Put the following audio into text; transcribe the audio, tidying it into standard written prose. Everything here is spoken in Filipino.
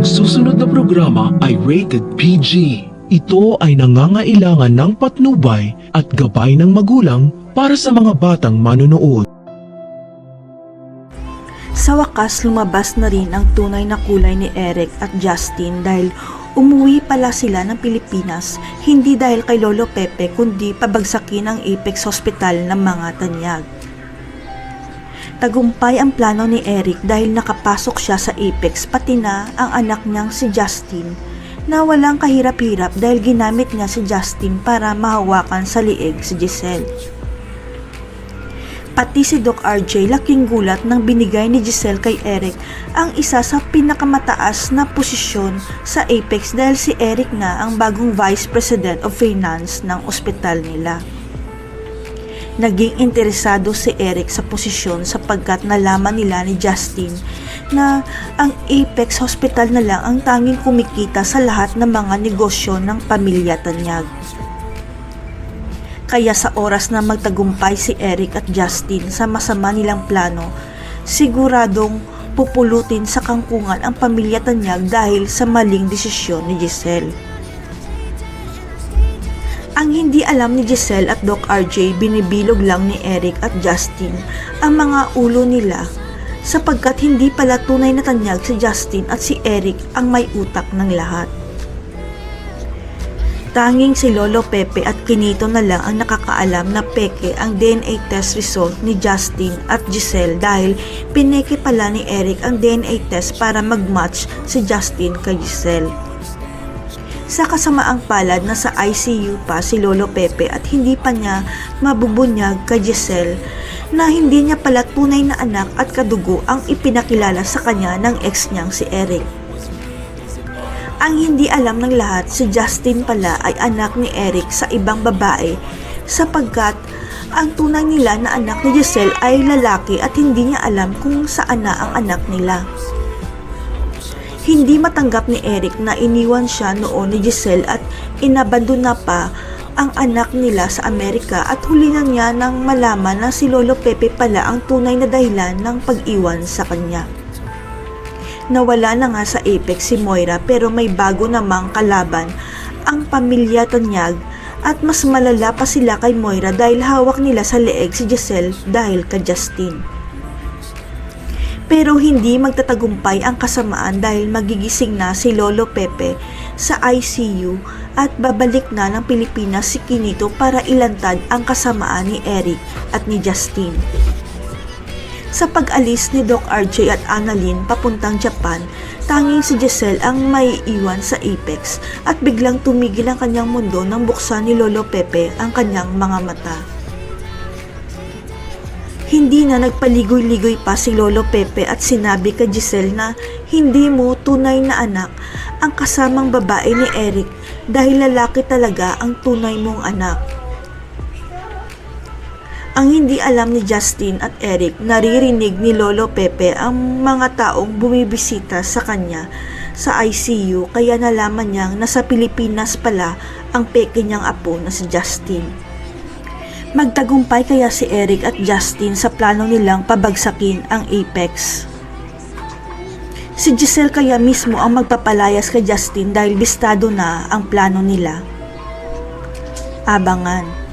Ang susunod na programa ay rated PG. Ito ay nangangailangan ng patnubay at gabay ng magulang para sa mga batang manonood. Sa wakas, lumabas na rin ang tunay na kulay ni Eric at Justin dahil umuwi pala sila ng Pilipinas, hindi dahil kay Lolo Pepe kundi pabagsakin ang Apex Hospital ng mga tanyag. Tagumpay ang plano ni Eric dahil nakapasok siya sa Apex pati na ang anak niyang si Justin na walang kahirap-hirap dahil ginamit niya si Justin para mahawakan sa liig si Giselle. Pati si Doc RJ laking gulat nang binigay ni Giselle kay Eric ang isa sa pinakamataas na posisyon sa Apex dahil si Eric na ang bagong Vice President of Finance ng ospital nila. Naging interesado si Eric sa posisyon sapagkat nalaman nila ni Justin na ang Apex Hospital na lang ang tanging kumikita sa lahat ng mga negosyo ng pamilya Tanyag. Kaya sa oras na magtagumpay si Eric at Justin sa masama nilang plano, siguradong pupulutin sa kangkungan ang pamilya Tanyag dahil sa maling desisyon ni Giselle. Ang hindi alam ni Giselle at Doc RJ, binibilog lang ni Eric at Justin ang mga ulo nila sapagkat hindi pala tunay na tanyag si Justin at si Eric ang may utak ng lahat. Tanging si Lolo Pepe at Kinito na lang ang nakakaalam na peke ang DNA test result ni Justin at Giselle dahil pineke pala ni Eric ang DNA test para mag-match si Justin kay Giselle. Sa kasamaang palad na sa ICU pa si Lolo Pepe at hindi pa niya mabubunyag kay Giselle na hindi niya pala tunay na anak at kadugo ang ipinakilala sa kanya ng ex niyang si Eric. Ang hindi alam ng lahat, si Justin pala ay anak ni Eric sa ibang babae sapagkat ang tunay nila na anak ni Giselle ay lalaki at hindi niya alam kung saan na ang anak nila. Hindi matanggap ni Eric na iniwan siya noon ni Giselle at inabandona pa ang anak nila sa Amerika at huli na niya nang malaman na si Lolo Pepe pala ang tunay na dahilan ng pag-iwan sa kanya. Nawala na nga sa Apex si Moira pero may bago namang kalaban ang pamilya Tanyag at mas malala pa sila kay Moira dahil hawak nila sa leeg si Giselle dahil kay Justin. Pero hindi magtatagumpay ang kasamaan dahil magigising na si Lolo Pepe sa ICU at babalik na ng Pilipinas si Kinito para ilantad ang kasamaan ni Eric at ni Justin. Sa pag-alis ni Doc RJ at Annalyn papuntang Japan, tanging si Giselle ang may iwan sa Apex at biglang tumigil ang kanyang mundo nang buksan ni Lolo Pepe ang kanyang mga mata. Hindi na nagpaligoy-ligoy pa si Lolo Pepe at sinabi kay Giselle na hindi mo tunay na anak ang kasamang babae ni Eric dahil lalaki talaga ang tunay mong anak. Ang hindi alam ni Justin at Eric, naririnig ni Lolo Pepe ang mga taong bumibisita sa kanya sa ICU kaya nalaman niyang nasa Pilipinas pala ang peke niyang apo na si Justin. Magtagumpay kaya si Eric at Justin sa plano nilang pabagsakin ang Apex. Si Giselle kaya mismo ang magpapalayas kay Justin dahil bistado na ang plano nila. Abangan.